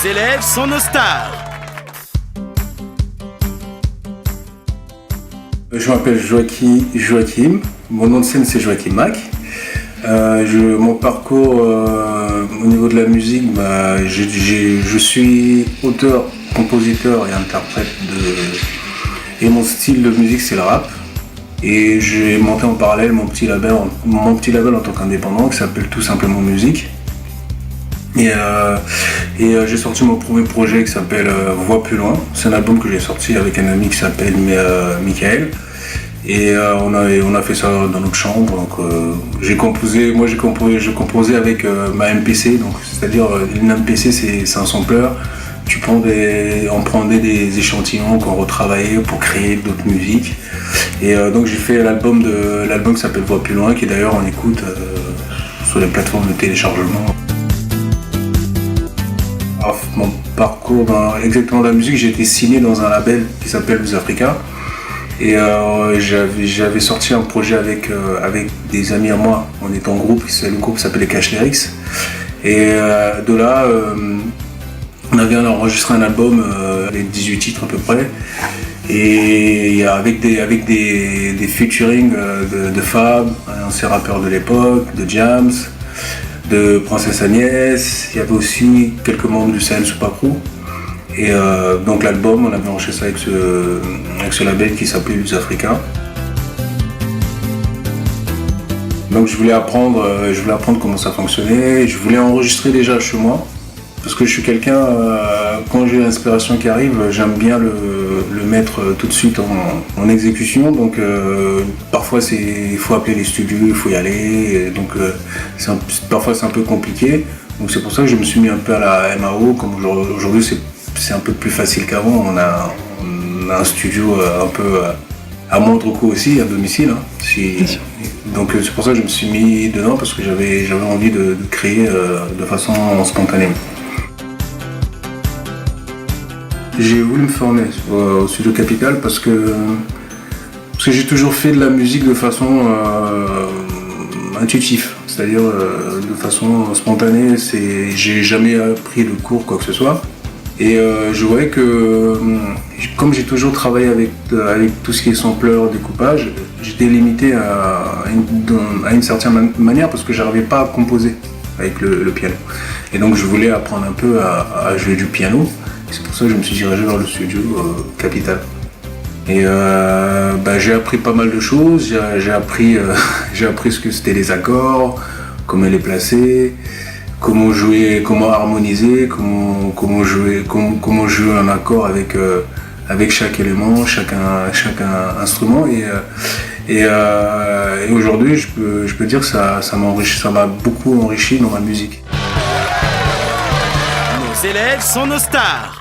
élèves sont nos stars. Je m'appelle Joachim, mon nom de scène c'est Joachim Mac. Mon parcours au niveau de la musique, je suis auteur, compositeur et interprète et mon style de musique c'est le rap. Et j'ai monté en parallèle mon petit label en tant qu'indépendant qui s'appelle tout simplement Musique. Et j'ai sorti mon premier projet qui s'appelle Voix plus loin. C'est un album que j'ai sorti avec un ami qui s'appelle Michael. Et on a fait ça dans notre chambre. Donc je composais avec ma MPC. Donc c'est-à-dire une MPC c'est un sampler. On prenait des échantillons qu'on retravaillait pour créer d'autres musiques. Et donc j'ai fait l'album qui s'appelle Voix plus loin, qui d'ailleurs on écoute sur les plateformes de téléchargement. Alors, mon parcours exactement dans la musique, j'ai été signé dans un label qui s'appelle Blues Africa. Et j'avais sorti un projet avec des amis à moi. On était en groupe, le groupe s'appelait les Cash Lyrics. Et de là, on avait enregistré un album avec 18 titres à peu près. Et avec des featuring de Fab, un ancien rappeur de l'époque, de Jams, de Princesse Agnès. Il y avait aussi quelques membres du Sahel Super Crew. Et donc l'album, on avait enregistré ça avec ce label qui s'appelait Blues Africa. Donc je voulais apprendre comment ça fonctionnait. Je voulais enregistrer déjà chez moi. Parce que je suis quelqu'un, quand j'ai l'inspiration qui arrive, j'aime bien le mettre tout de suite en exécution. Donc parfois il faut appeler les studios, il faut y aller. Donc parfois c'est un peu compliqué. Donc c'est pour ça que je me suis mis un peu à la MAO. Comme aujourd'hui c'est un peu plus facile qu'avant. On a un studio un peu à moindre coût aussi, à domicile. Donc c'est pour ça que je me suis mis dedans, parce que j'avais envie de créer de façon spontanée. J'ai voulu me former au Studio Capital parce que j'ai toujours fait de la musique de façon intuitive, c'est-à-dire de façon spontanée. J'ai jamais pris de cours, quoi que ce soit. Et je voyais que, comme j'ai toujours travaillé avec tout ce qui est sampler, découpage, j'étais limité à une certaine manière parce que j'arrivais pas à composer avec le piano. Et donc je voulais apprendre un peu à jouer du piano. C'est pour ça que je me suis dirigé vers le studio Capital. Et j'ai appris pas mal de choses. J'ai appris ce que c'était les accords, comment les placer, comment jouer, comment harmoniser, comment jouer un accord avec chaque élément, chaque instrument. Et aujourd'hui, je peux dire que ça m'a beaucoup enrichi dans ma musique. Nos élèves sont nos stars.